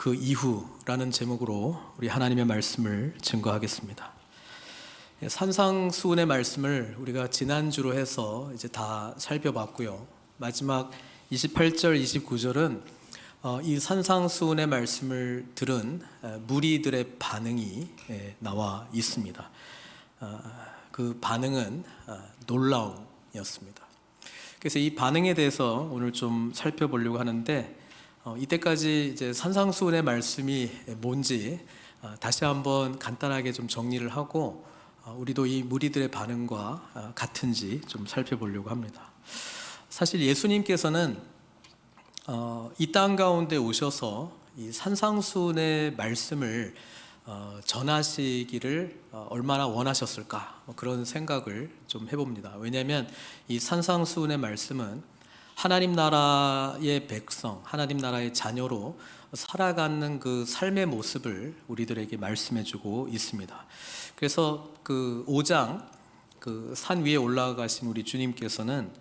그 이후라는 제목으로 우리 하나님의 말씀을 증거하겠습니다. 산상수훈의 말씀을 우리가 지난주로 해서 이제 다 살펴봤고요. 마지막 28절, 29절은 이 산상수훈의 말씀을 들은 무리들의 반응이 나와 있습니다. 그 반응은 놀라움이었습니다. 그래서 이 반응에 대해서 오늘 좀 살펴보려고 하는데, 이때까지 이제 산상수훈의 말씀이 뭔지 다시 한번 간단하게 좀 정리를 하고, 우리도 이 무리들의 반응과 같은지 좀 살펴보려고 합니다. 사실 예수님께서는 이 땅 가운데 오셔서 이 산상수훈의 말씀을 전하시기를 얼마나 원하셨을까, 그런 생각을 좀 해봅니다. 왜냐하면 이 산상수훈의 말씀은 하나님 나라의 백성, 하나님 나라의 자녀로 살아가는 그 삶의 모습을 우리들에게 말씀해주고 있습니다. 그래서 그 5장 그 산 위에 올라가신 우리 주님께서는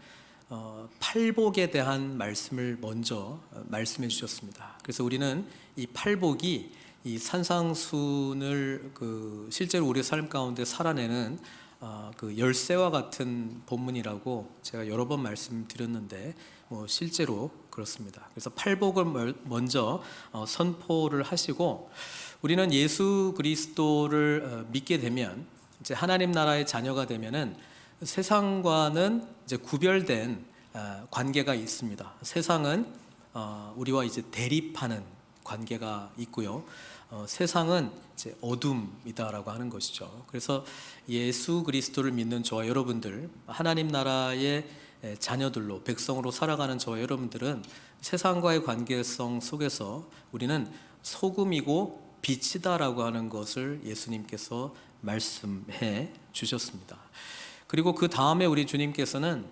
팔복에 대한 말씀을 먼저 말씀해 주셨습니다. 그래서 우리는 이 팔복이 이 산상수훈을 실제로 우리의 삶 가운데 살아내는 그 열쇠와 같은 본문이라고 제가 여러 번 말씀드렸는데, 실제로 그렇습니다. 그래서 팔복을 먼저 선포를 하시고, 우리는 예수 그리스도를 믿게 되면, 이제 하나님 나라의 자녀가 되면은 세상과는 이제 구별된 관계가 있습니다. 세상은 우리와 이제 대립하는 관계가 있고요. 세상은 이제 어둠이다라고 하는 것이죠. 그래서 예수 그리스도를 믿는 저와 여러분들, 하나님 나라의 자녀들로, 백성으로 살아가는 저와 여러분들은 세상과의 관계성 속에서 우리는 소금이고 빛이다라고 하는 것을 예수님께서 말씀해 주셨습니다. 그리고 그 다음에 우리 주님께서는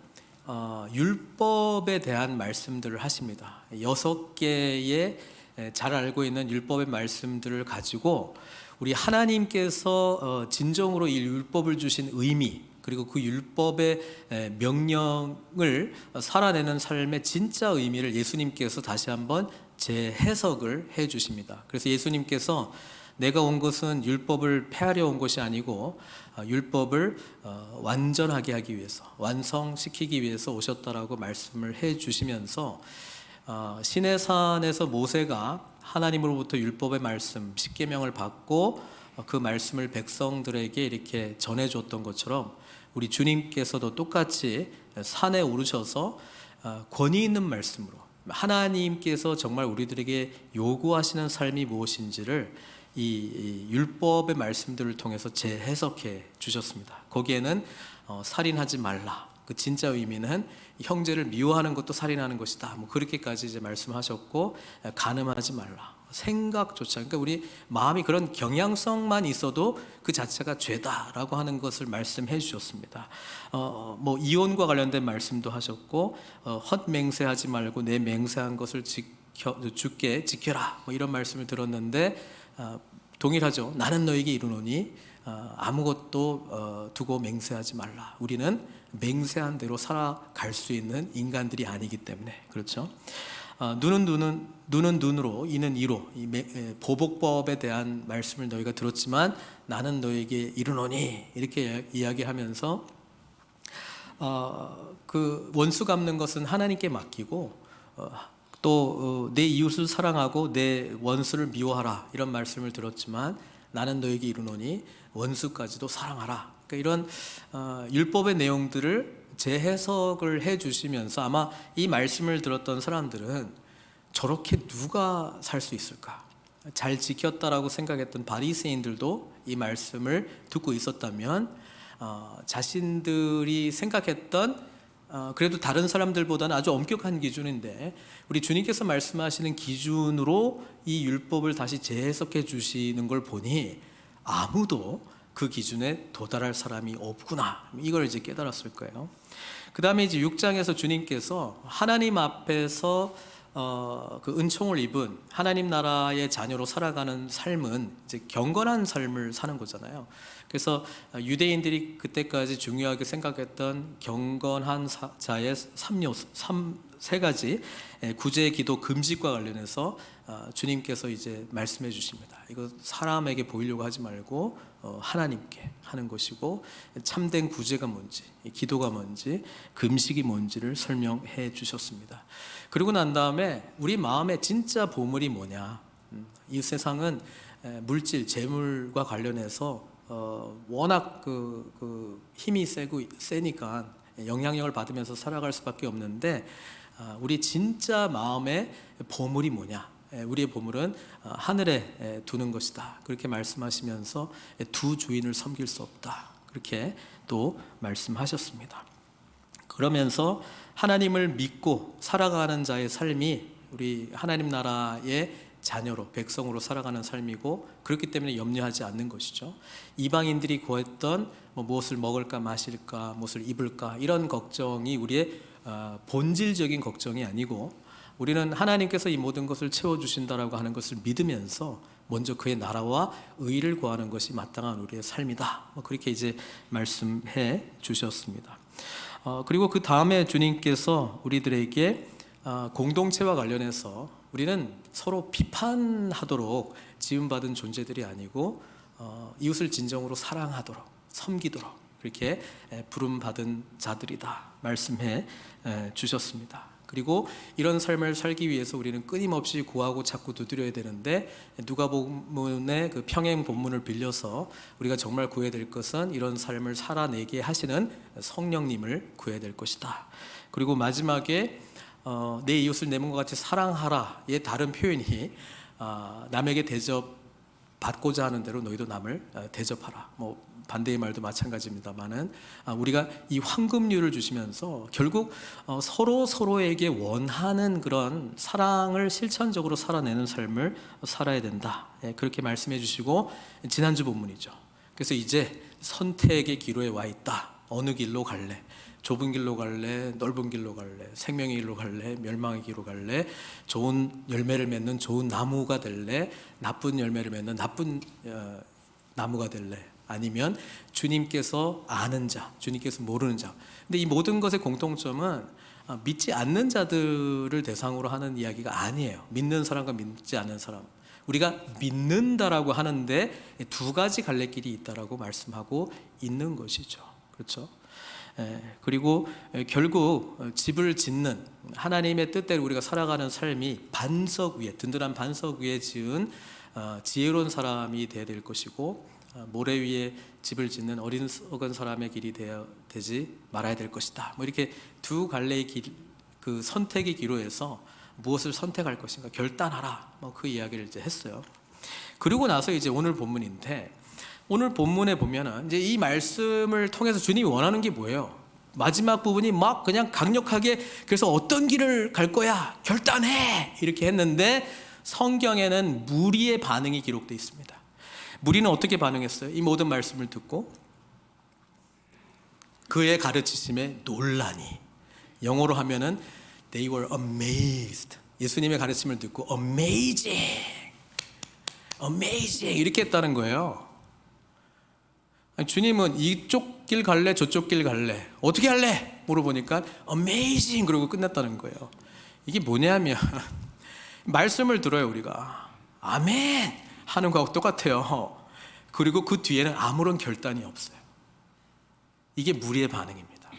율법에 대한 말씀들을 하십니다. 6개의 잘 알고 있는 율법의 말씀들을 가지고 우리 하나님께서 진정으로 이 율법을 주신 의미, 그리고 그 율법의 명령을 살아내는 삶의 진짜 의미를 예수님께서 다시 한번 재해석을 해 주십니다. 그래서 예수님께서 내가 온 것은 율법을 폐하려 온 것이 아니고 율법을 완전하게 하기 위해서, 완성시키기 위해서 오셨다라고 말씀을 해 주시면서, 시내산에서 모세가 하나님으로부터 율법의 말씀, 십계명을 받고 그 말씀을 백성들에게 이렇게 전해줬던 것처럼 우리 주님께서도 똑같이 산에 오르셔서 권위 있는 말씀으로 하나님께서 정말 우리들에게 요구하시는 삶이 무엇인지를 이 율법의 말씀들을 통해서 재해석해 주셨습니다. 거기에는 살인하지 말라, 그 진짜 의미는 형제를 미워하는 것도 살인하는 것이다, 그렇게까지 이제 말씀하셨고, 간음하지 말라, 생각조차, 그러니까 우리 마음이 그런 경향성만 있어도 그 자체가 죄다라고 하는 것을 말씀해 주셨습니다. 이혼과 관련된 말씀도 하셨고, 헛맹세하지 말고 내 맹세한 것을 주께 지켜라, 이런 말씀을 들었는데, 동일하죠. 나는 너에게 이르노니 아무것도 두고 맹세하지 말라. 우리는 맹세한 대로 살아갈 수 있는 인간들이 아니기 때문에, 그렇죠? 눈은 눈으로, 이는 이로, 보복법에 대한 말씀을 너희가 들었지만 나는 너에게 이르노니, 이렇게 이야기하면서 그 원수 갚는 것은 하나님께 맡기고, 또 내 이웃을 사랑하고 내 원수를 미워하라, 이런 말씀을 들었지만 나는 너에게 이르노니 원수까지도 사랑하라. 그러니까 이런 율법의 내용들을 재해석을 해 주시면서, 아마 이 말씀을 들었던 사람들은 저렇게 누가 살 수 있을까, 잘 지켰다라고 생각했던 바리새인들도 이 말씀을 듣고 있었다면 자신들이 생각했던 그래도 다른 사람들보다는 아주 엄격한 기준인데, 우리 주님께서 말씀하시는 기준으로 이 율법을 다시 재해석해 주시는 걸 보니 아무도 그 기준에 도달할 사람이 없구나, 이걸 이제 깨달았을 거예요. 그 다음에 이제 6장에서 주님께서 하나님 앞에서 그 은총을 입은 하나님 나라의 자녀로 살아가는 삶은 이제 경건한 삶을 사는 거잖아요. 그래서 유대인들이 그때까지 중요하게 생각했던 경건한 자의 세 가지 구제 기도 금식과 관련해서 주님께서 이제 말씀해 주십니다. 이거 사람에게 보이려고 하지 말고 하나님께 하는 것이고, 참된 구제가 뭔지, 기도가 뭔지, 금식이 뭔지를 설명해 주셨습니다. 그리고 난 다음에 우리 마음에 진짜 보물이 뭐냐, 이 세상은 물질, 재물과 관련해서 워낙 힘이 세니까 영향력을 받으면서 살아갈 수밖에 없는데, 우리 진짜 마음의 보물이 뭐냐, 우리의 보물은 하늘에 두는 것이다, 그렇게 말씀하시면서 두 주인을 섬길 수 없다, 그렇게 또 말씀하셨습니다. 그러면서 하나님을 믿고 살아가는 자의 삶이 우리 하나님 나라의 자녀로, 백성으로 살아가는 삶이고, 그렇기 때문에 염려하지 않는 것이죠. 이방인들이 구했던 무엇을 먹을까 마실까, 무엇을 입을까, 이런 걱정이 우리의 본질적인 걱정이 아니고, 우리는 하나님께서 이 모든 것을 채워주신다라고 하는 것을 믿으면서 먼저 그의 나라와 의를 구하는 것이 마땅한 우리의 삶이다, 그렇게 이제 말씀해 주셨습니다. 그리고 그 다음에 주님께서 우리들에게 공동체와 관련해서 우리는 서로 비판하도록 지음받은 존재들이 아니고 이웃을 진정으로 사랑하도록, 섬기도록 그렇게 부름받은 자들이다 말씀해 주셨습니다. 그리고 이런 삶을 살기 위해서 우리는 끊임없이 구하고 찾고 두드려야 되는데, 누가복음의 그 평행 본문을 빌려서 우리가 정말 구해야 될 것은 이런 삶을 살아내게 하시는 성령님을 구해야 될 것이다. 그리고 마지막에 내 이웃을 내 몸과 같이 사랑하라의 다른 표현이 남에게 대접받고자 하는 대로 너희도 남을 대접하라, 반대의 말도 마찬가지입니다만은, 우리가 이 황금률을 주시면서 결국 서로에게 원하는 그런 사랑을 실천적으로 살아내는 삶을 살아야 된다, 그렇게 말씀해 주시고, 지난주 본문이죠. 그래서 이제 선택의 기로에 와 있다. 어느 길로 갈래? 좁은 길로 갈래? 넓은 길로 갈래? 생명의 길로 갈래? 멸망의 길로 갈래? 좋은 열매를 맺는 좋은 나무가 될래? 나쁜 열매를 맺는 나쁜 나무가 될래? 아니면 주님께서 아는 자, 주님께서 모르는 자. 근데 이 모든 것의 공통점은 믿지 않는 자들을 대상으로 하는 이야기가 아니에요. 믿는 사람과 믿지 않는 사람. 우리가 믿는다라고 하는데 두 가지 갈래길이 있다라고 말씀하고 있는 것이죠. 그렇죠? 그리고 결국 집을 짓는 하나님의 뜻대로 우리가 살아가는 삶이 반석 위에, 든든한 반석 위에 지은 지혜로운 사람이 되어야 될 것이고, 모래 위에 집을 짓는 어리석은 사람의 길이 되지 말아야 될 것이다. 이렇게 두 갈래의 길, 그 선택의 기로에서 무엇을 선택할 것인가 결단하라, 그 이야기를 이제 했어요. 그리고 나서 이제 오늘 본문인데, 오늘 본문에 보면은 이제 이 말씀을 통해서 주님이 원하는 게 뭐예요? 마지막 부분이 막 그냥 강력하게, 그래서 어떤 길을 갈 거야 결단해, 이렇게 했는데 성경에는 무리의 반응이 기록되어 있습니다. 무리는 어떻게 반응했어요? 이 모든 말씀을 듣고 그의 가르치심에 놀라니, 영어로 하면은 they were amazed. 예수님의 가르침을 듣고 amazing 이렇게 했다는 거예요. 주님은 이쪽 길 갈래 저쪽 길 갈래 어떻게 할래 물어보니까 amazing 그러고 끝났다는 거예요. 이게 뭐냐면 말씀을 들어요. 우리가 아멘 하는 거하고 똑같아요. 그리고 그 뒤에는 아무런 결단이 없어요. 이게 무리의 반응입니다.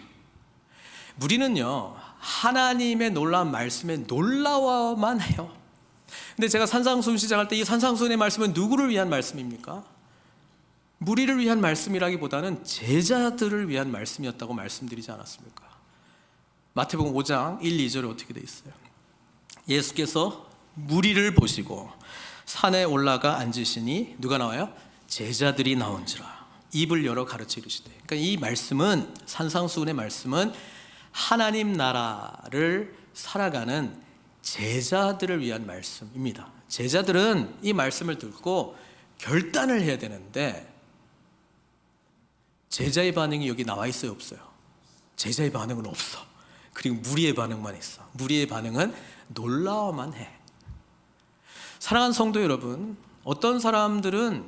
무리는요, 하나님의 놀라운 말씀에 놀라워만 해요. 근데 제가 산상수훈 시작할 때 이 산상수훈의 말씀은 누구를 위한 말씀입니까? 무리를 위한 말씀이라기보다는 제자들을 위한 말씀이었다고 말씀드리지 않았습니까? 마태복음 5장 1, 2절에 어떻게 돼 있어요? 예수께서 무리를 보시고 산에 올라가 앉으시니 누가 나와요? 제자들이 나온지라 입을 열어 가르쳐 이르시되. 그러니까 이 말씀은, 산상수훈의 말씀은 하나님 나라를 살아가는 제자들을 위한 말씀입니다. 제자들은 이 말씀을 듣고 결단을 해야 되는데 제자의 반응이 여기 나와 있어요, 없어요? 제자의 반응은 없어. 그리고 무리의 반응만 있어. 무리의 반응은 놀라워만 해. 사랑하는 성도 여러분, 어떤 사람들은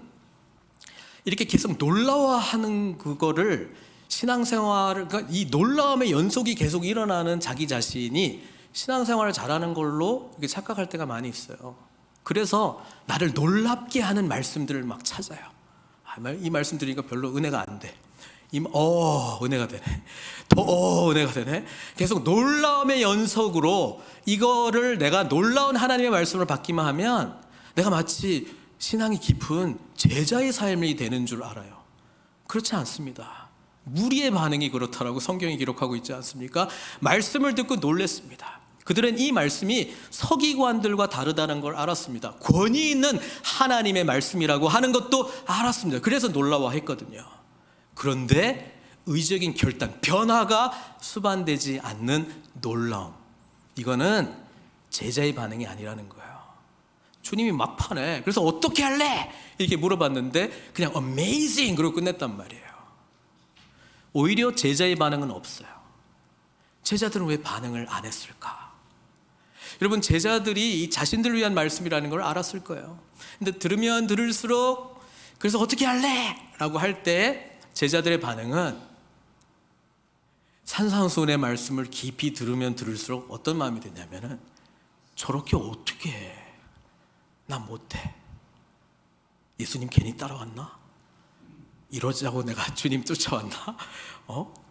이렇게 계속 놀라워하는 그거를 신앙생활을, 그러니까 이 놀라움의 연속이 계속 일어나는 자기 자신이 신앙생활을 잘하는 걸로 이렇게 착각할 때가 많이 있어요. 그래서 나를 놀랍게 하는 말씀들을 막 찾아요. 이 말씀 들으니까 별로 은혜가 안 돼. 은혜가 되네. 은혜가 되네. 계속 놀라움의 연속으로 이거를 내가 놀라운 하나님의 말씀을 받기만 하면 내가 마치 신앙이 깊은 제자의 삶이 되는 줄 알아요. 그렇지 않습니다. 무리의 반응이 그렇다라고 성경이 기록하고 있지 않습니까? 말씀을 듣고 놀랐습니다. 그들은 이 말씀이 서기관들과 다르다는 걸 알았습니다. 권위 있는 하나님의 말씀이라고 하는 것도 알았습니다. 그래서 놀라워했거든요. 그런데 의적인 결단, 변화가 수반되지 않는 놀라움, 이거는 제자의 반응이 아니라는 거예요. 주님이 막판에 그래서 어떻게 할래? 이렇게 물어봤는데 그냥 amazing 그러고 끝냈단 말이에요. 오히려 제자의 반응은 없어요. 제자들은 왜 반응을 안 했을까? 여러분, 제자들이 자신들을 위한 말씀이라는 걸 알았을 거예요. 근데 들으면 들을수록 그래서 어떻게 할래? 라고 할 때 제자들의 반응은 산상수훈의 말씀을 깊이 들으면 들을수록 어떤 마음이 드냐면은 저렇게 어떻게 해? 나 못해. 예수님 괜히 따라왔나? 이러자고 내가 주님 쫓아왔나?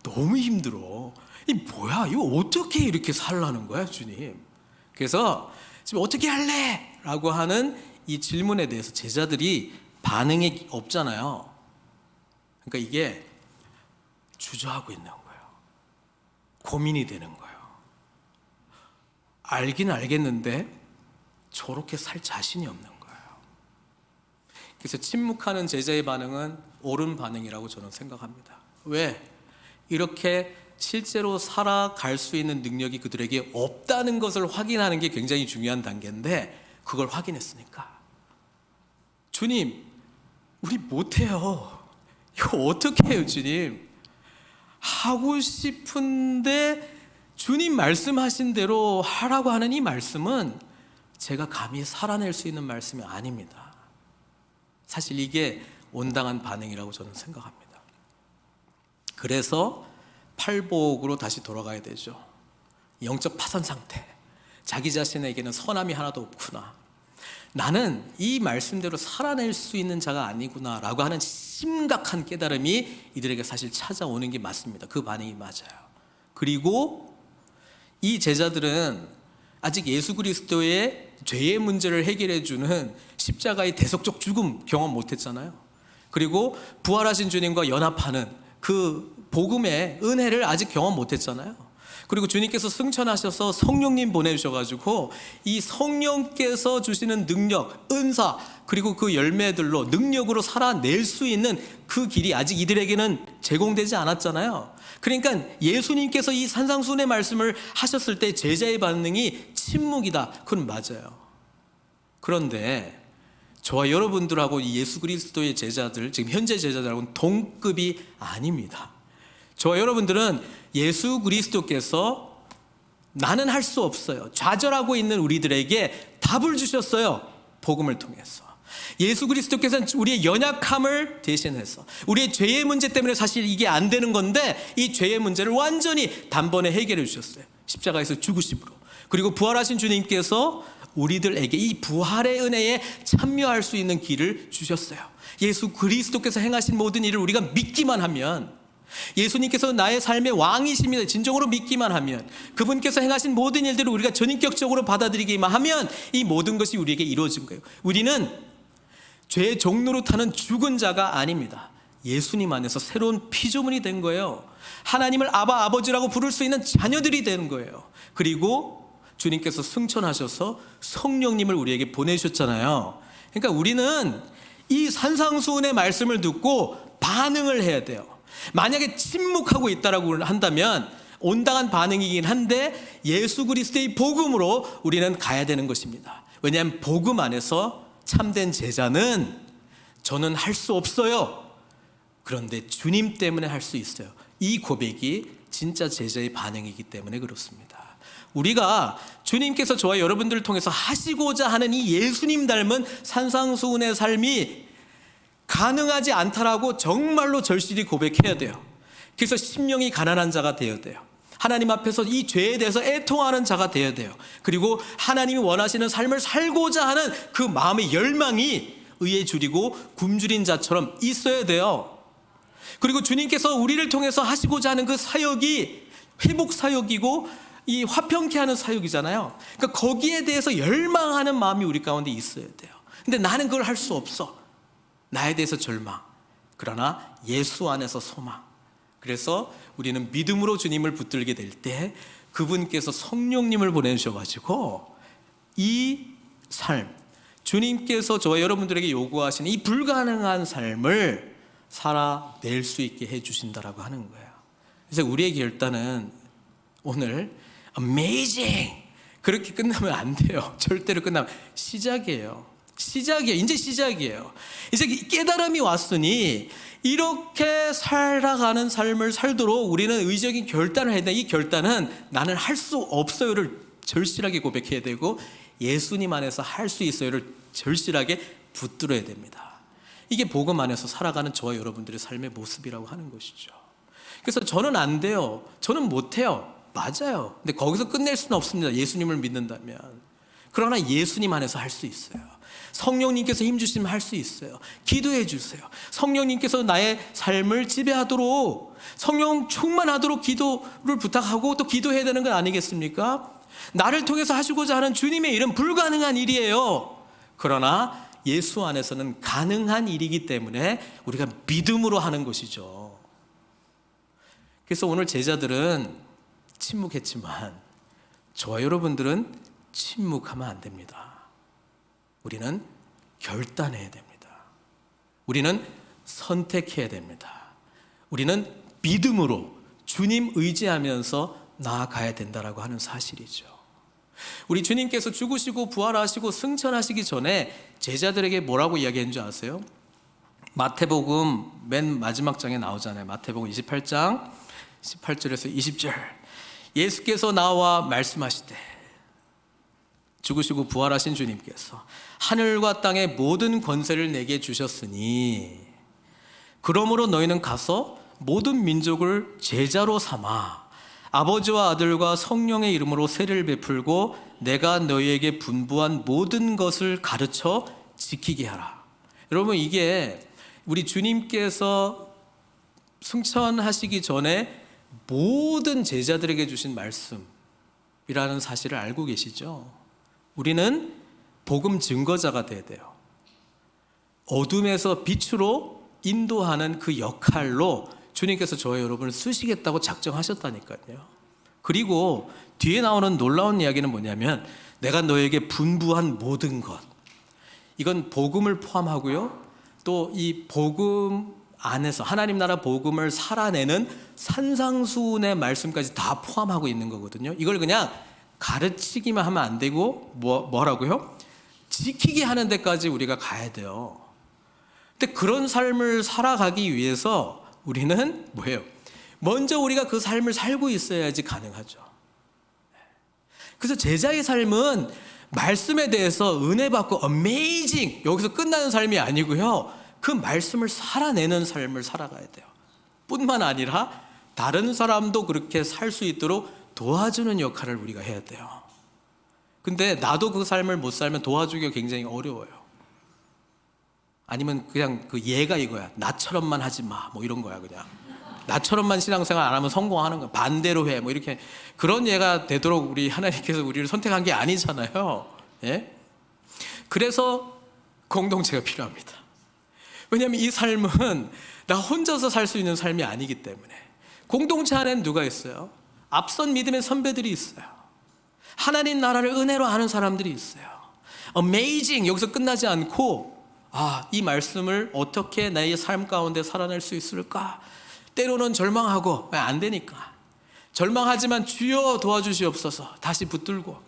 너무 힘들어. 이 뭐야? 이거 어떻게 이렇게 살라는 거야, 주님? 그래서 지금 어떻게 할래? 라고 하는 이 질문에 대해서 제자들이 반응이 없잖아요. 그러니까 이게 주저하고 있는 거예요. 고민이 되는 거예요. 알긴 알겠는데 저렇게 살 자신이 없는 거예요. 그래서 침묵하는 제자의 반응은 옳은 반응이라고 저는 생각합니다. 왜? 이렇게 실제로 살아갈 수 있는 능력이 그들에게 없다는 것을 확인하는 게 굉장히 중요한 단계인데 그걸 확인했으니까. 주님, 우리 못해요. 이거 어떻게 해요, 주님? 하고 싶은데 주님 말씀하신 대로 하라고 하는 이 말씀은 제가 감히 살아낼 수 있는 말씀이 아닙니다. 사실 이게 온당한 반응이라고 저는 생각합니다. 그래서 팔복으로 다시 돌아가야 되죠. 영적 파산 상태. 자기 자신에게는 선함이 하나도 없구나. 나는 이 말씀대로 살아낼 수 있는 자가 아니구나 라고 하는 심각한 깨달음이 이들에게 사실 찾아오는 게 맞습니다. 그 반응이 맞아요. 그리고 이 제자들은 아직 예수 그리스도의 죄의 문제를 해결해 주는 십자가의 대속적 죽음 경험 못했잖아요. 그리고 부활하신 주님과 연합하는 그 복음의 은혜를 아직 경험 못했잖아요. 그리고 주님께서 승천하셔서 성령님 보내주셔가지고 이 성령께서 주시는 능력, 은사, 그리고 그 열매들로 능력으로 살아낼 수 있는 그 길이 아직 이들에게는 제공되지 않았잖아요. 그러니까 예수님께서 이 산상수훈의 말씀을 하셨을 때 제자의 반응이 침묵이다. 그건 맞아요. 그런데 저와 여러분들하고 이 예수 그리스도의 제자들, 지금 현재 제자들하고는 동급이 아닙니다. 저와 여러분들은 예수 그리스도께서 나는 할 수 없어요. 좌절하고 있는 우리들에게 답을 주셨어요. 복음을 통해서. 예수 그리스도께서는 우리의 연약함을 대신해서 우리의 죄의 문제 때문에 사실 이게 안 되는 건데 이 죄의 문제를 완전히 단번에 해결해 주셨어요. 십자가에서 죽으심으로. 그리고 부활하신 주님께서 우리들에게 이 부활의 은혜에 참여할 수 있는 길을 주셨어요. 예수 그리스도께서 행하신 모든 일을 우리가 믿기만 하면, 예수님께서 나의 삶의 왕이십니다. 진정으로 믿기만 하면, 그분께서 행하신 모든 일들을 우리가 전인격적으로 받아들이기만 하면 이 모든 것이 우리에게 이루어진 거예요. 우리는 죄의 종로로 타는 죽은 자가 아닙니다. 예수님 안에서 새로운 피조물이 된 거예요. 하나님을 아바 아버지라고 부를 수 있는 자녀들이 된 거예요. 그리고 주님께서 승천하셔서 성령님을 우리에게 보내셨잖아요. 그러니까 우리는 이 산상수훈의 말씀을 듣고 반응을 해야 돼요. 만약에 침묵하고 있다라고 한다면 온당한 반응이긴 한데 예수 그리스도의 복음으로 우리는 가야 되는 것입니다. 왜냐하면 복음 안에서 참된 제자는 저는 할 수 없어요. 그런데 주님 때문에 할 수 있어요. 이 고백이 진짜 제자의 반응이기 때문에 그렇습니다. 우리가 주님께서 저와 여러분들을 통해서 하시고자 하는 이 예수님 닮은 산상수훈의 삶이 가능하지 않다라고 정말로 절실히 고백해야 돼요. 그래서 심령이 가난한 자가 되어야 돼요. 하나님 앞에서 이 죄에 대해서 애통하는 자가 되어야 돼요. 그리고 하나님이 원하시는 삶을 살고자 하는 그 마음의 열망이 의에 줄이고 굶주린 자처럼 있어야 돼요. 그리고 주님께서 우리를 통해서 하시고자 하는 그 사역이 회복 사역이고 이 화평케 하는 사역이잖아요. 그러니까 거기에 대해서 열망하는 마음이 우리 가운데 있어야 돼요. 근데 나는 그걸 할 수 없어. 나에 대해서 절망. 그러나 예수 안에서 소망. 그래서 우리는 믿음으로 주님을 붙들게 될 때 그분께서 성령님을 보내주셔가지고 이 삶, 주님께서 저와 여러분들에게 요구하시는 이 불가능한 삶을 살아낼 수 있게 해주신다라고 하는 거예요. 그래서 우리의 결단은 오늘 amazing 그렇게 끝나면 안 돼요. 절대로 끝나면 시작이에요. 이제 시작이에요. 이제 깨달음이 왔으니 이렇게 살아가는 삶을 살도록 우리는 의적인 결단을 해야 돼. 이 결단은 나는 할 수 없어요를 절실하게 고백해야 되고 예수님 안에서 할 수 있어요를 절실하게 붙들어야 됩니다. 이게 복음 안에서 살아가는 저와 여러분들의 삶의 모습이라고 하는 것이죠. 그래서 저는 안 돼요. 저는 못해요. 맞아요. 근데 거기서 끝낼 수는 없습니다. 예수님을 믿는다면. 그러나 예수님 안에서 할 수 있어요. 성령님께서 힘주시면 할 수 있어요. 기도해 주세요. 성령님께서 나의 삶을 지배하도록 성령 충만하도록 기도를 부탁하고 또 기도해야 되는 건 아니겠습니까? 나를 통해서 하시고자 하는 주님의 일은 불가능한 일이에요. 그러나 예수 안에서는 가능한 일이기 때문에 우리가 믿음으로 하는 것이죠. 그래서 오늘 제자들은 침묵했지만 저와 여러분들은 침묵하면 안 됩니다. 우리는 결단해야 됩니다. 우리는 선택해야 됩니다. 우리는 믿음으로 주님 의지하면서 나아가야 된다라고 하는 사실이죠. 우리 주님께서 죽으시고 부활하시고 승천하시기 전에 제자들에게 뭐라고 이야기한 줄 아세요? 마태복음 맨 마지막 장에 나오잖아요. 마태복음 28장 18절에서 20절. 예수께서 나와 말씀하시되 죽으시고 부활하신 주님께서 하늘과 땅의 모든 권세를 내게 주셨으니 그러므로 너희는 가서 모든 민족을 제자로 삼아 아버지와 아들과 성령의 이름으로 세례를 베풀고 내가 너희에게 분부한 모든 것을 가르쳐 지키게 하라. 여러분, 이게 우리 주님께서 승천하시기 전에 모든 제자들에게 주신 말씀이라는 사실을 알고 계시죠? 우리는 복음 증거자가 돼야 돼요. 어둠에서 빛으로 인도하는 그 역할로 주님께서 저와 여러분을 쓰시겠다고 작정하셨다니까요. 그리고 뒤에 나오는 놀라운 이야기는 뭐냐면 내가 너에게 분부한 모든 것, 이건 복음을 포함하고요, 또 이 복음 안에서 하나님 나라 복음을 살아내는 산상수훈의 말씀까지 다 포함하고 있는 거거든요. 이걸 그냥 가르치기만 하면 안 되고 뭐라고요? 지키게 하는 데까지 우리가 가야 돼요. 근데 그런 삶을 살아가기 위해서 우리는 뭐예요? 먼저 우리가 그 삶을 살고 있어야지 가능하죠. 그래서 제자의 삶은 말씀에 대해서 은혜 받고 어메이징 여기서 끝나는 삶이 아니고요, 그 말씀을 살아내는 삶을 살아가야 돼요. 뿐만 아니라 다른 사람도 그렇게 살 수 있도록 도와주는 역할을 우리가 해야 돼요. 근데 나도 그 삶을 못 살면 도와주기가 굉장히 어려워요. 아니면 그냥 그 예가 이거야. 나처럼만 하지 마. 뭐 이런 거야, 그냥. 나처럼만 신앙생활 안 하면 성공하는 거야. 반대로 해. 뭐 이렇게. 그런 예가 되도록 우리 하나님께서 우리를 선택한 게 아니잖아요. 예? 그래서 공동체가 필요합니다. 왜냐하면 이 삶은 나 혼자서 살 수 있는 삶이 아니기 때문에. 공동체 안에는 누가 있어요? 앞선 믿음의 선배들이 있어요. 하나님 나라를 은혜로 아는 사람들이 있어요. Amazing 여기서 끝나지 않고 이 말씀을 어떻게 나의 삶 가운데 살아낼 수 있을까? 때로는 절망하고 안 되니까 절망하지만 주여 도와주시옵소서 다시 붙들고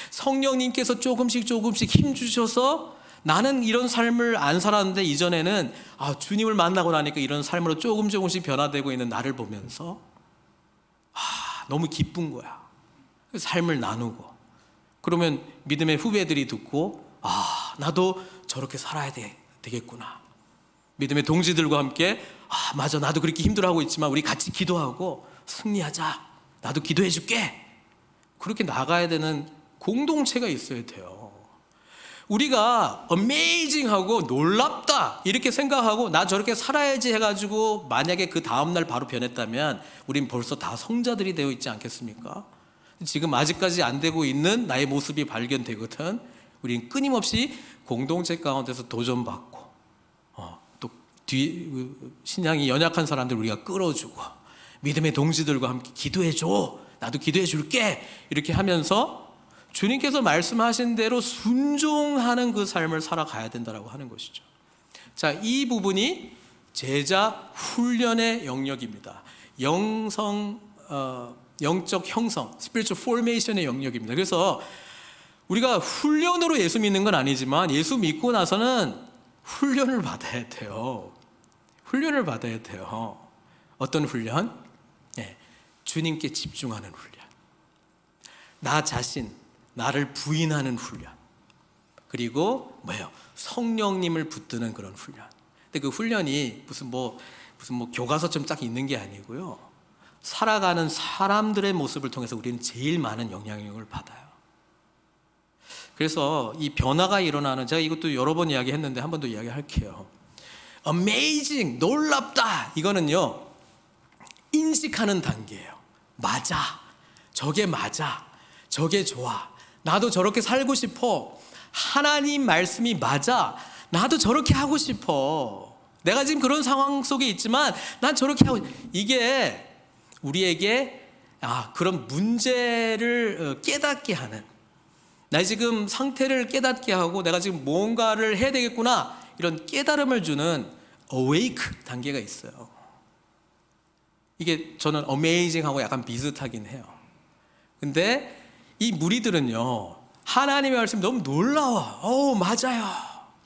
성령님께서 조금씩 힘 주셔서 나는 이런 삶을 안 살았는데 이전에는 주님을 만나고 나니까 이런 삶으로 조금씩 변화되고 있는 나를 보면서 너무 기쁜 거야. 삶을 나누고 그러면 믿음의 후배들이 듣고 나도 저렇게 살아야 되겠구나. 믿음의 동지들과 함께 맞아 나도 그렇게 힘들어하고 있지만 우리 같이 기도하고 승리하자. 나도 기도해 줄게. 그렇게 나가야 되는 공동체가 있어야 돼요. 우리가 어메이징하고 놀랍다 이렇게 생각하고 나 저렇게 살아야지 해가지고 만약에 그 다음날 바로 변했다면 우린 벌써 다 성자들이 되어 있지 않겠습니까? 지금 아직까지 안 되고 있는 나의 모습이 발견되거든. 우린 끊임없이 공동체 가운데서 도전받고 또 신앙이 연약한 사람들 우리가 끌어주고 믿음의 동지들과 함께 기도해줘, 나도 기도해 줄게 이렇게 하면서 주님께서 말씀하신 대로 순종하는 그 삶을 살아가야 된다고 하는 것이죠. 자, 이 부분이 제자 훈련의 영역입니다. 영적 형성, spiritual formation의 영역입니다. 그래서 우리가 훈련으로 예수 믿는 건 아니지만 예수 믿고 나서는 훈련을 받아야 돼요. 훈련을 받아야 돼요. 어떤 훈련? 네, 주님께 집중하는 훈련. 나 자신, 나를 부인하는 훈련. 그리고 뭐예요? 성령님을 붙드는 그런 훈련. 근데 그 훈련이 무슨 교과서처럼 딱 있는 게 아니고요. 살아가는 사람들의 모습을 통해서 우리는 제일 많은 영향력을 받아요. 그래서 이 변화가 일어나는, 제가 이것도 여러 번 이야기했는데 한 번 더 이야기할게요. Amazing, 놀랍다. 이거는요, 인식하는 단계예요. 맞아. 저게 맞아. 저게 좋아. 나도 저렇게 살고 싶어. 하나님 말씀이 맞아. 나도 저렇게 하고 싶어. 내가 지금 그런 상황 속에 있지만 난 저렇게 하고, 이게 우리에게 그런 문제를 깨닫게 하는, 나의 지금 상태를 깨닫게 하고 내가 지금 뭔가를 해야 되겠구나, 이런 깨달음을 주는 awake 단계가 있어요. 이게 저는 amazing하고 약간 비슷하긴 해요. 근데 이 무리들은요, 하나님의 말씀이 너무 놀라워. 맞아요.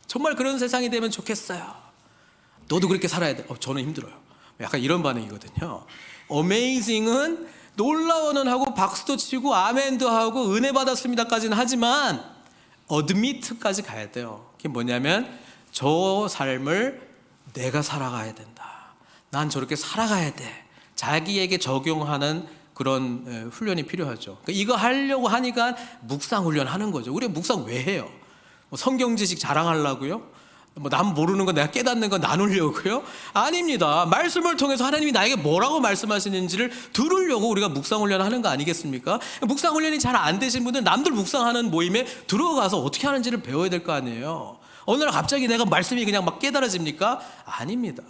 정말 그런 세상이 되면 좋겠어요. 너도 그렇게 살아야 돼. 저는 힘들어요. 약간 이런 반응이거든요. amazing은 놀라워는 하고 박수도 치고 아멘도 하고 은혜 받았습니다까지는 하지만 admit까지 가야 돼요. 그게 뭐냐면 저 삶을 내가 살아가야 된다. 난 저렇게 살아가야 돼. 자기에게 적용하는 그런 훈련이 필요하죠. 그러니까 이거 하려고 하니까 묵상 훈련하는 거죠. 우리가 묵상 왜 해요? 성경 지식 자랑하려고요? 남 모르는 거 내가 깨닫는 거 나누려고요? 아닙니다. 말씀을 통해서 하나님이 나에게 뭐라고 말씀하시는지를 들으려고 우리가 묵상 훈련하는 거 아니겠습니까? 묵상 훈련이 잘 안 되신 분들 남들 묵상하는 모임에 들어가서 어떻게 하는지를 배워야 될 거 아니에요. 어느 날 갑자기 내가 말씀이 그냥 막 깨달아집니까? 아닙니다.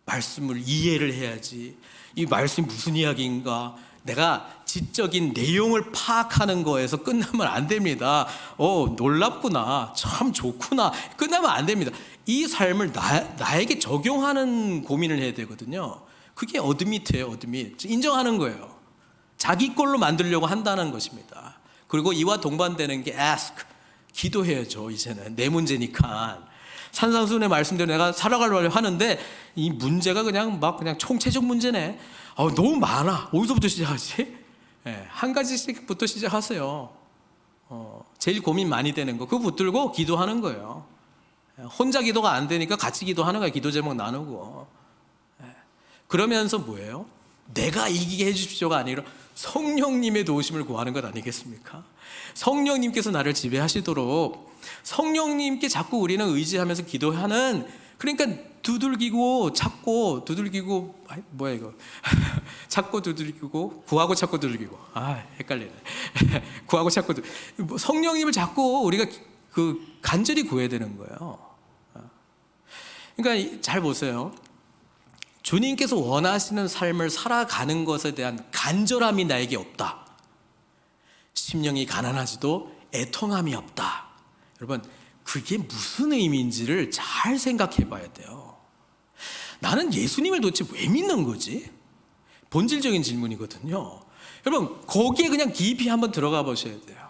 말씀을 이해를 해야지. 이 말씀이 무슨 이야기인가, 내가 지적인 내용을 파악하는 거에서 끝나면 안 됩니다. 놀랍구나, 참 좋구나, 끝나면 안 됩니다. 이 삶을 나에게 적용하는 고민을 해야 되거든요. 그게 어드미트예요. 어드미트, 인정하는 거예요. 자기 걸로 만들려고 한다는 것입니다. 그리고 이와 동반되는 게 ask, 기도해야죠. 이제는 내 문제니까. 산상수훈의 말씀대로 내가 살아가려고 하는데 이 문제가 그냥 총체적 문제네. 너무 많아. 어디서부터 시작하지? 한 가지씩부터 시작하세요. 제일 고민 많이 되는 거, 그거 붙들고 기도하는 거예요. 혼자 기도가 안 되니까 같이 기도하는 거예요. 기도 제목 나누고. 그러면서 뭐예요? 내가 이기게 해주십시오가 아니라 성령님의 도우심을 구하는 것 아니겠습니까? 성령님께서 나를 지배하시도록 성령님께 자꾸 우리는 의지하면서 기도하는, 그러니까 두들기고 찾고 두들기고, 뭐야 이거 찾고 두들기고 구하고 찾고 두들기고, 헷갈리네. 구하고 찾고 성령님을 자꾸 우리가 간절히 구해야 되는 거예요. 그러니까 잘 보세요. 주님께서 원하시는 삶을 살아가는 것에 대한 간절함이 나에게 없다. 심령이 가난하지도 애통함이 없다. 여러분, 그게 무슨 의미인지를 잘 생각해 봐야 돼요. 나는 예수님을 도대체 왜 믿는 거지? 본질적인 질문이거든요. 여러분, 거기에 그냥 깊이 한번 들어가 보셔야 돼요.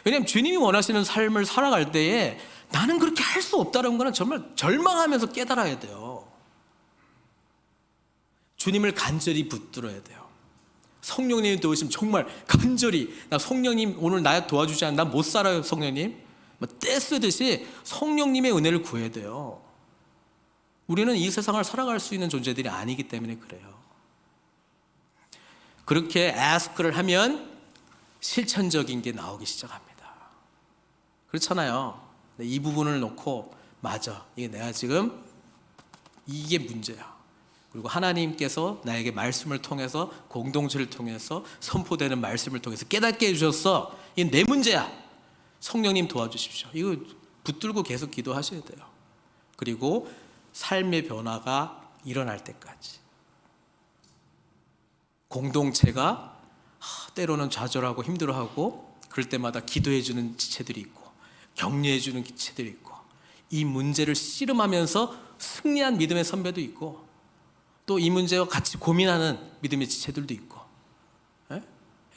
왜냐하면 주님이 원하시는 삶을 살아갈 때에 나는 그렇게 할 수 없다는 거는 정말 절망하면서 깨달아야 돼요. 주님을 간절히 붙들어야 돼요. 성령님의 도우심 정말 간절히, 나 성령님 오늘 나 도와주지 않으면 나 못 살아요. 성령님, 떼쓰듯이 성령님의 은혜를 구해야 돼요. 우리는 이 세상을 살아갈 수 있는 존재들이 아니기 때문에 그래요. 그렇게 ask를 하면 실천적인 게 나오기 시작합니다. 그렇잖아요. 이 부분을 놓고 맞아, 이게 내가 지금 이게 문제야. 그리고 하나님께서 나에게 말씀을 통해서, 공동체를 통해서, 선포되는 말씀을 통해서 깨닫게 해주셨어. 이게 내 문제야. 성령님 도와주십시오. 이거 붙들고 계속 기도하셔야 돼요. 그리고 삶의 변화가 일어날 때까지. 공동체가 때로는 좌절하고 힘들어하고 그럴 때마다 기도해주는 지체들이 있고 격려해주는 지체들이 있고 이 문제를 씨름하면서 승리한 믿음의 선배도 있고 또 이 문제와 같이 고민하는 믿음의 지체들도 있고.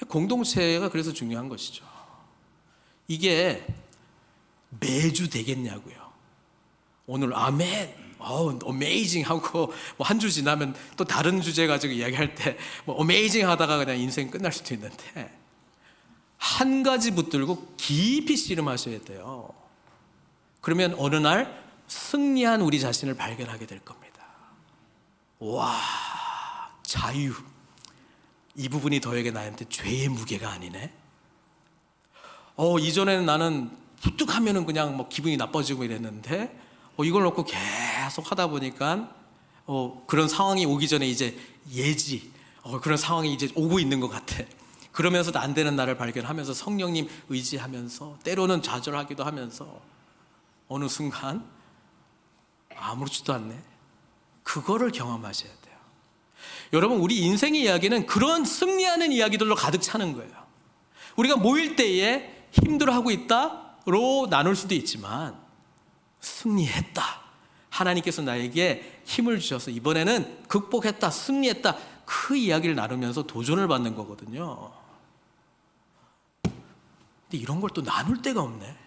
공동체가 그래서 중요한 것이죠. 이게 매주 되겠냐고요. 오늘 아멘, 어메이징 하고 한 주 지나면 또 다른 주제 가지고 이야기할 때 어메이징 하다가 그냥 인생 끝날 수도 있는데 한 가지 붙들고 깊이 씨름하셔야 돼요. 그러면 어느 날 승리한 우리 자신을 발견하게 될 겁니다. 와, 자유. 이 부분이 더에게 나한테 죄의 무게가 아니네. 이전에는 나는 부뚝하면은 그냥 기분이 나빠지고 이랬는데 이걸 놓고 계속 하다 보니까 그런 상황이 오기 전에 이제 예지, 그런 상황이 이제 오고 있는 것 같아. 그러면서도 안 되는 나를 발견하면서 성령님 의지하면서 때로는 좌절하기도 하면서 어느 순간 아무렇지도 않네. 그거를 경험하셔야 돼요. 여러분, 우리 인생의 이야기는 그런 승리하는 이야기들로 가득 차는 거예요. 우리가 모일 때에 힘들어하고 있다로 나눌 수도 있지만 승리했다, 하나님께서 나에게 힘을 주셔서 이번에는 극복했다, 승리했다, 그 이야기를 나누면서 도전을 받는 거거든요. 근데 이런 걸 또 나눌 데가 없네.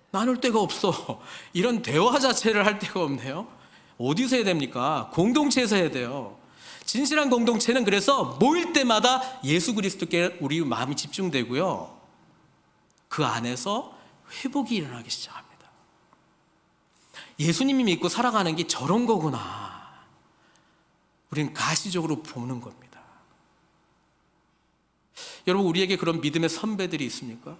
나눌 데가 없어. 이런 대화 자체를 할 데가 없네요. 어디서 해야 됩니까? 공동체에서 해야 돼요. 진실한 공동체는 그래서 모일 때마다 예수 그리스도께 우리 마음이 집중되고요, 그 안에서 회복이 일어나기 시작합니다. 예수님이 믿고 살아가는 게 저런 거구나, 우리는 가시적으로 보는 겁니다. 여러분, 우리에게 그런 믿음의 선배들이 있습니까?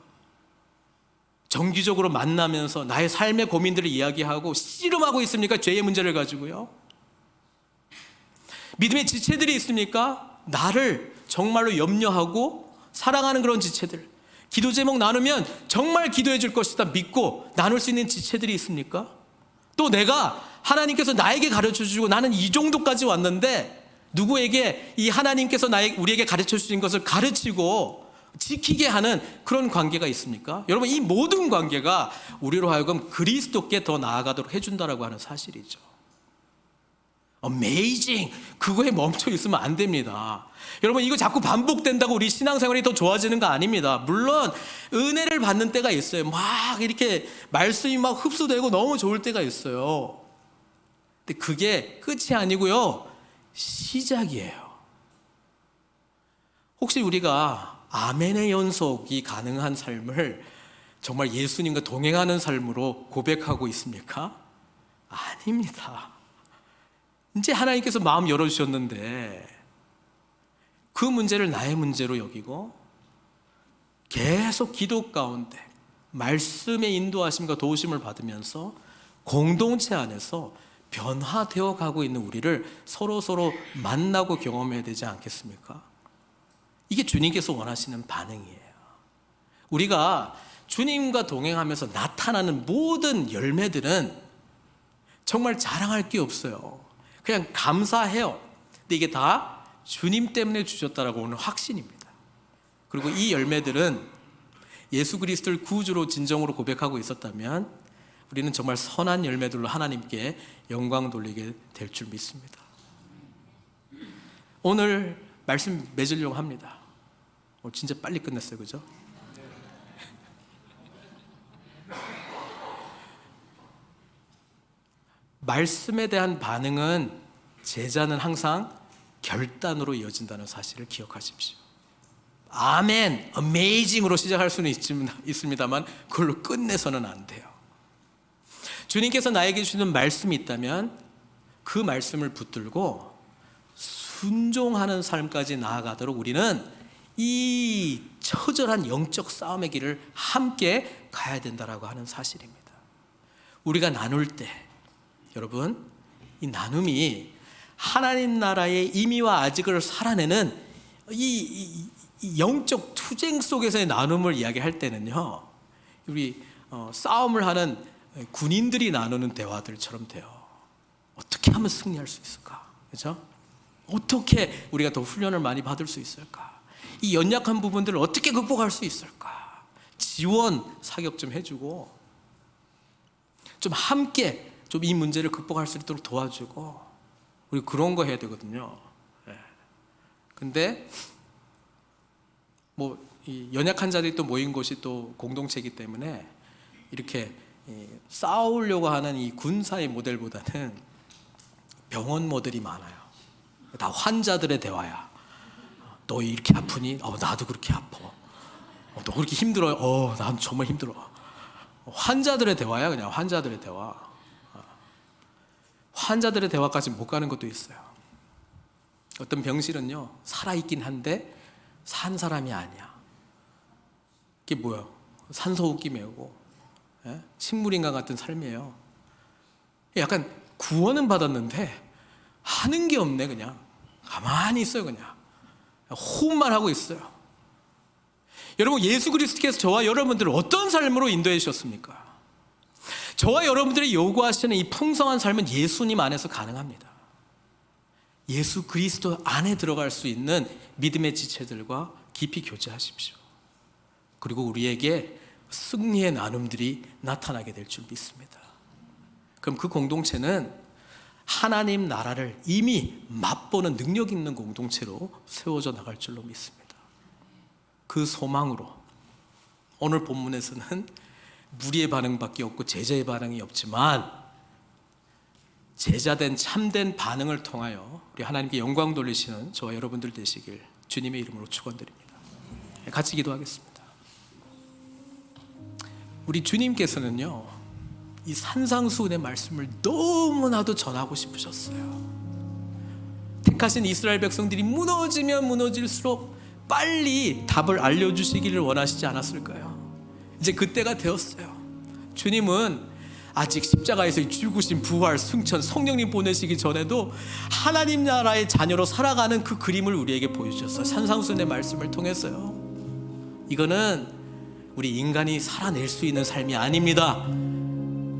정기적으로 만나면서 나의 삶의 고민들을 이야기하고 씨름하고 있습니까? 죄의 문제를 가지고요. 믿음의 지체들이 있습니까? 나를 정말로 염려하고 사랑하는 그런 지체들, 기도 제목 나누면 정말 기도해 줄 것이다 믿고 나눌 수 있는 지체들이 있습니까? 또 내가 하나님께서 나에게 가르쳐 주시고 나는 이 정도까지 왔는데 누구에게 이 하나님께서 우리에게 가르쳐 주신 것을 가르치고 지키게 하는 그런 관계가 있습니까? 여러분, 이 모든 관계가 우리로 하여금 그리스도께 더 나아가도록 해준다라고 하는 사실이죠. Amazing! 그거에 멈춰 있으면 안 됩니다. 여러분, 이거 자꾸 반복된다고 우리 신앙생활이 더 좋아지는 거 아닙니다. 물론 은혜를 받는 때가 있어요. 막 이렇게 말씀이 막 흡수되고 너무 좋을 때가 있어요. 근데 그게 끝이 아니고요, 시작이에요. 혹시 우리가 아멘의 연속이 가능한 삶을 정말 예수님과 동행하는 삶으로 고백하고 있습니까? 아닙니다. 이제 하나님께서 마음 열어주셨는데 그 문제를 나의 문제로 여기고 계속 기도 가운데 말씀의 인도하심과 도우심을 받으면서 공동체 안에서 변화되어 가고 있는 우리를 서로 만나고 경험해야 되지 않겠습니까? 이게 주님께서 원하시는 반응이에요. 우리가 주님과 동행하면서 나타나는 모든 열매들은 정말 자랑할 게 없어요. 그냥 감사해요. 근데 이게 다 주님 때문에 주셨다라고 오늘 확신입니다. 그리고 이 열매들은 예수 그리스도를 구주로 진정으로 고백하고 있었다면 우리는 정말 선한 열매들로 하나님께 영광 돌리게 될 줄 믿습니다. 오늘 말씀 맺으려고 합니다. 진짜 빨리 끝냈어요, 그죠? 말씀에 대한 반응은 제자는 항상 결단으로 이어진다는 사실을 기억하십시오. 아멘, 어메이징으로 시작할 수는 있습니다만 그걸로 끝내서는 안 돼요. 주님께서 나에게 주시는 말씀이 있다면 그 말씀을 붙들고 순종하는 삶까지 나아가도록 우리는 이 처절한 영적 싸움의 길을 함께 가야 된다라고 하는 사실입니다. 우리가 나눌 때 여러분, 이 나눔이 하나님 나라의 임의와 아직을 살아내는 이 영적 투쟁 속에서의 나눔을 이야기할 때는요, 우리 싸움을 하는 군인들이 나누는 대화들처럼 돼요. 어떻게 하면 승리할 수 있을까? 그렇죠? 어떻게 우리가 더 훈련을 많이 받을 수 있을까? 이 연약한 부분들을 어떻게 극복할 수 있을까? 지원, 사격 좀 해주고 좀 함께 좀 이 문제를 극복할 수 있도록 도와주고, 우리 그런 거 해야 되거든요. 근데 이 연약한 자들이 또 모인 곳이 또 공동체이기 때문에 이렇게 싸우려고 하는 이 군사의 모델보다는 병원 모델이 많아요. 다 환자들의 대화야. 너 이렇게 아프니? 나도 그렇게 아파. 너 그렇게 힘들어요? 난 정말 힘들어. 환자들의 대화야, 그냥 환자들의 대화. 환자들의 대화까지 못 가는 것도 있어요. 어떤 병실은요, 살아있긴 한데 산 사람이 아니야. 이게 뭐야? 산소호흡기 메우고 식물인간 같은 삶이에요. 약간 구원은 받았는데 하는 게 없네. 그냥 가만히 있어요. 그냥 호흡만 하고 있어요. 여러분, 예수 그리스도께서 저와 여러분들을 어떤 삶으로 인도해 주셨습니까? 저와 여러분들이 요구하시는 이 풍성한 삶은 예수님 안에서 가능합니다. 예수 그리스도 안에 들어갈 수 있는 믿음의 지체들과 깊이 교제하십시오. 그리고 우리에게 승리의 나눔들이 나타나게 될 줄 믿습니다. 그럼 그 공동체는 하나님 나라를 이미 맛보는 능력 있는 공동체로 세워져 나갈 줄로 믿습니다. 그 소망으로 오늘 본문에서는 무리의 반응밖에 없고 제자의 반응이 없지만, 제자된 참된 반응을 통하여 우리 하나님께 영광 돌리시는 저와 여러분들 되시길 주님의 이름으로 축원드립니다. 같이 기도하겠습니다. 우리 주님께서는요, 이 산상수훈의 말씀을 너무나도 전하고 싶으셨어요. 택하신 이스라엘 백성들이 무너지면 무너질수록 빨리 답을 알려주시기를 원하시지 않았을까요? 이제 그때가 되었어요. 주님은 아직 십자가에서 죽으신 부활, 승천, 성령님 보내시기 전에도 하나님 나라의 자녀로 살아가는 그 그림을 우리에게 보여주셨어요. 산상수훈의 말씀을 통해서요. 이거는 우리 인간이 살아낼 수 있는 삶이 아닙니다.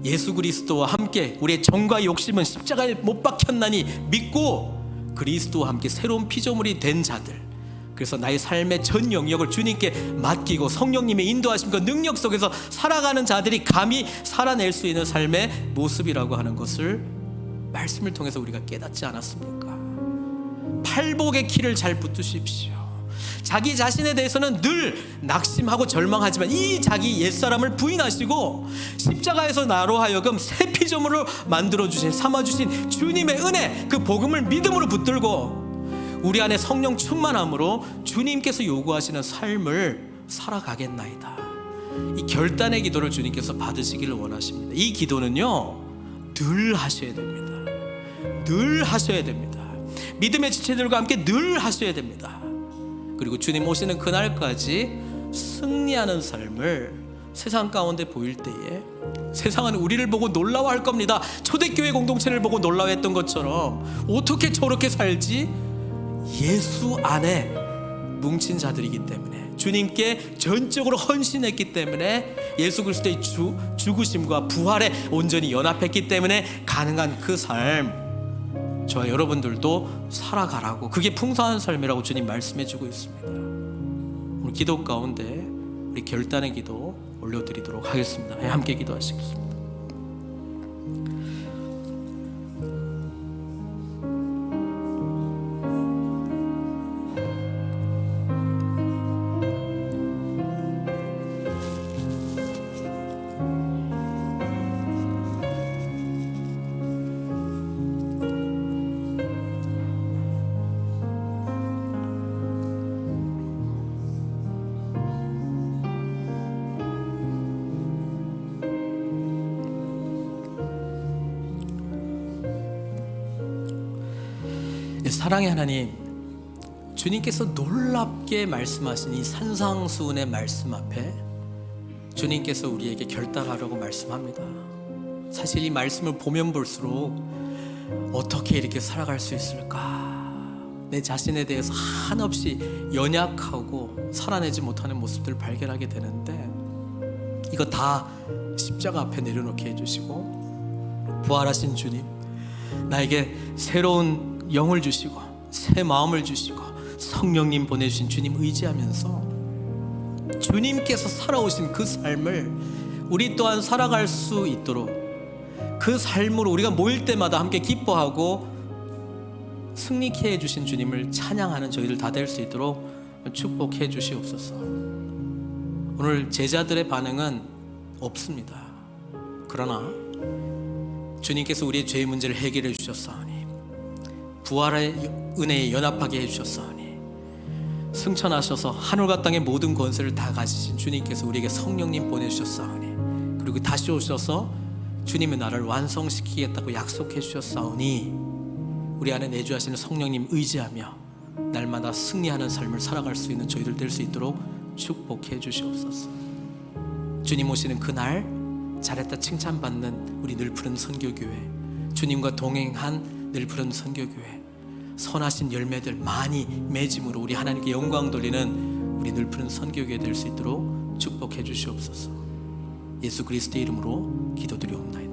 예수 그리스도와 함께 우리의 정과 욕심은 십자가에 못 박혔나니 믿고 그리스도와 함께 새로운 피조물이 된 자들, 그래서 나의 삶의 전 영역을 주님께 맡기고 성령님의 인도하심과 능력 속에서 살아가는 자들이 감히 살아낼 수 있는 삶의 모습이라고 하는 것을 말씀을 통해서 우리가 깨닫지 않았습니까? 팔복의 키를 잘 붙드십시오. 자기 자신에 대해서는 늘 낙심하고 절망하지만 이 자기 옛사람을 부인하시고 십자가에서 나로 하여금 새 피조물로 만들어주신, 삼아주신 주님의 은혜, 그 복음을 믿음으로 붙들고 우리 안에 성령 충만함으로 주님께서 요구하시는 삶을 살아가겠나이다. 이 결단의 기도를 주님께서 받으시기를 원하십니다. 이 기도는요, 늘 하셔야 됩니다. 늘 하셔야 됩니다. 믿음의 지체들과 함께 늘 하셔야 됩니다. 그리고 주님 오시는 그날까지 승리하는 삶을 세상 가운데 보일 때에 세상은 우리를 보고 놀라워할 겁니다. 초대교회 공동체를 보고 놀라워했던 것처럼 어떻게 저렇게 살지? 예수 안에 뭉친 자들이기 때문에, 주님께 전적으로 헌신했기 때문에, 예수 그리스도의 죽으심과 부활에 온전히 연합했기 때문에 가능한 그 삶, 저와 여러분들도 살아가라고, 그게 풍성한 삶이라고 주님 말씀해주고 있습니다. 오늘 기도 가운데 우리 결단의 기도 올려드리도록 하겠습니다. 함께 기도하시겠습니다. 사랑의 하나님, 주님께서 놀랍게 말씀하신 이 산상수훈의 말씀 앞에 주님께서 우리에게 결단하라고 말씀합니다. 사실 이 말씀을 보면 볼수록 어떻게 이렇게 살아갈 수 있을까? 내 자신에 대해서 한없이 연약하고 살아내지 못하는 모습들을 발견하게 되는데, 이거 다 십자가 앞에 내려놓게 해주시고 부활하신 주님, 나에게 새로운 영을 주시고 새 마음을 주시고 성령님 보내주신 주님 의지하면서 주님께서 살아오신 그 삶을 우리 또한 살아갈 수 있도록, 그 삶으로 우리가 모일 때마다 함께 기뻐하고 승리케 해주신 주님을 찬양하는 저희들 다 될 수 있도록 축복해 주시옵소서. 오늘 제자들의 반응은 없습니다. 그러나 주님께서 우리의 죄의 문제를 해결해 주셨사오니, 부활의 은혜에 연합하게 해주셨사오니, 승천하셔서 하늘과 땅의 모든 권세를 다 가지신 주님께서 우리에게 성령님 보내주셨사오니, 그리고 다시 오셔서 주님의 나라를 완성시키겠다고 약속해 주셨사오니, 우리 안에 내주하시는 성령님 의지하며 날마다 승리하는 삶을 살아갈 수 있는 저희들 될 수 있도록 축복해 주시옵소서. 주님 오시는 그날 잘했다 칭찬받는 우리 늘푸른 선교교회, 주님과 동행한 늘푸른 선교교회, 선하신 열매들 많이 맺음으로 우리 하나님께 영광 돌리는 우리 늘푸른 선교교회 될 수 있도록 축복해 주시옵소서. 예수 그리스도의 이름으로 기도드리옵나이다.